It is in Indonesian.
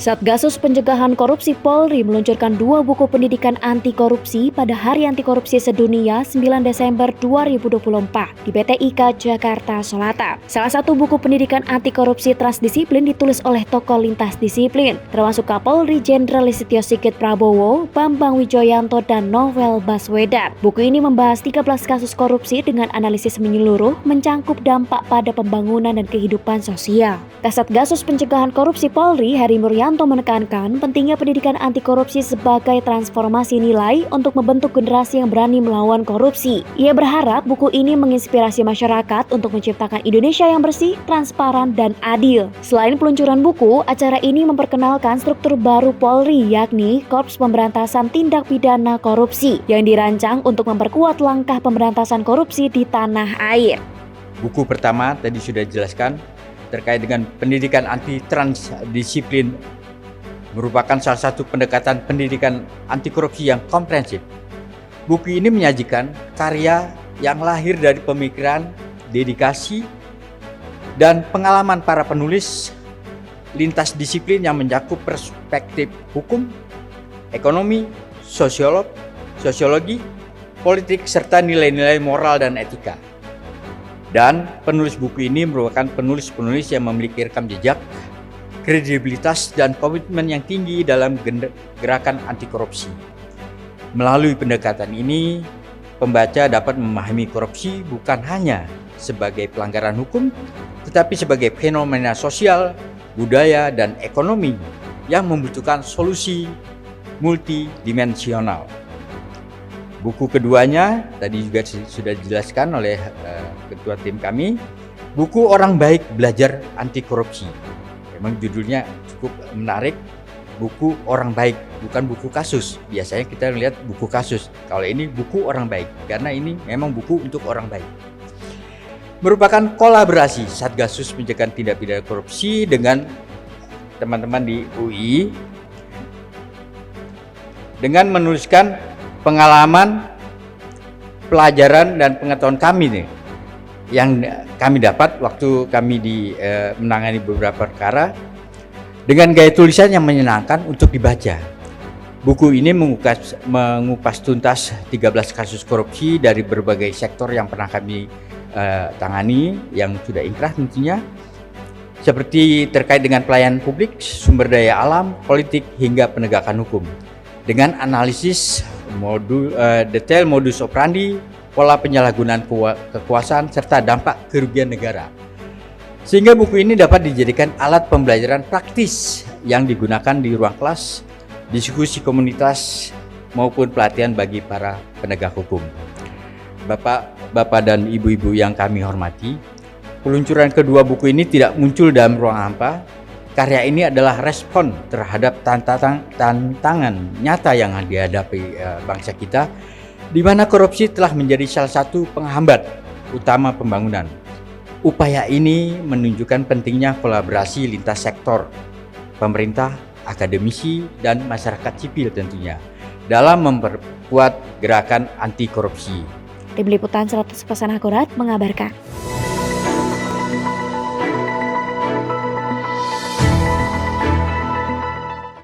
Satgasus Pencegahan Korupsi Polri meluncurkan 2 buku pendidikan anti korupsi pada Hari Anti Korupsi Sedunia 9 Desember 2024 di PT IKA Jakarta Selatan. Salah satu buku pendidikan anti korupsi transdisiplin ditulis oleh tokoh lintas disiplin, termasuk Kapolri Jenderal Listio Sigit Prabowo, Bambang Wijoyanto, dan Novel Baswedan. Buku ini membahas 13 kasus korupsi dengan analisis menyeluruh, mencangkup dampak pada pembangunan dan kehidupan sosial. Kasatgasus Pencegahan Korupsi Polri, Heri Muryanto, menekankan pentingnya pendidikan anti korupsi sebagai transformasi nilai untuk membentuk generasi yang berani melawan korupsi. Ia berharap buku ini menginspirasi masyarakat untuk menciptakan Indonesia yang bersih, transparan, dan adil. Selain peluncuran buku, acara ini memperkenalkan struktur baru Polri, yakni Korps Pemberantasan Tindak Pidana Korupsi, yang dirancang untuk memperkuat langkah pemberantasan korupsi di tanah air. Buku pertama tadi sudah dijelaskan terkait dengan pendidikan anti transdisiplin, merupakan salah satu pendekatan pendidikan anti korupsi yang komprehensif. Buku ini menyajikan karya yang lahir dari pemikiran, dedikasi, dan pengalaman para penulis lintas disiplin yang mencakup perspektif hukum, ekonomi, sosiologi, politik, serta nilai-nilai moral dan etika. Dan penulis buku ini merupakan penulis-penulis yang memiliki rekam jejak, kredibilitas, dan komitmen yang tinggi dalam gerakan anti korupsi. Melalui pendekatan ini, pembaca dapat memahami korupsi bukan hanya sebagai pelanggaran hukum, tetapi sebagai fenomena sosial, budaya, dan ekonomi yang membutuhkan solusi multidimensional. Buku keduanya tadi juga sudah dijelaskan oleh ketua tim kami, buku Orang Baik Belajar Anti Korupsi. Memang judulnya cukup menarik, buku Orang Baik, bukan buku kasus. Biasanya kita melihat buku kasus. Kalau ini buku Orang Baik, karena ini memang buku untuk orang baik. Merupakan kolaborasi Satgasus Pencegahan Tindak Pidana Korupsi dengan teman-teman di UI dengan menuliskan pengalaman, pelajaran, dan pengetahuan kami nih yang kami dapat waktu kami menangani beberapa perkara dengan gaya tulisan yang menyenangkan untuk dibaca. Buku ini mengupas tuntas 13 kasus korupsi dari berbagai sektor yang pernah kami tangani, yang sudah inkrah tentunya, seperti terkait dengan pelayanan publik, sumber daya alam, politik, hingga penegakan hukum, dengan analisis detail modus operandi, pola penyalahgunaan kekuasaan, serta dampak kerugian negara. Sehingga buku ini dapat dijadikan alat pembelajaran praktis yang digunakan di ruang kelas, diskusi komunitas, maupun pelatihan bagi para penegak hukum. Bapak dan ibu-ibu yang kami hormati, peluncuran kedua buku ini tidak muncul dalam ruang hampa. Karya ini adalah respon terhadap tantangan nyata yang dihadapi bangsa kita, di mana korupsi telah menjadi salah satu penghambat utama pembangunan. Upaya ini menunjukkan pentingnya kolaborasi lintas sektor, pemerintah, akademisi, dan masyarakat sipil tentunya, dalam memperkuat gerakan anti korupsi. Tim Liputan 100% Akurat mengabarkan.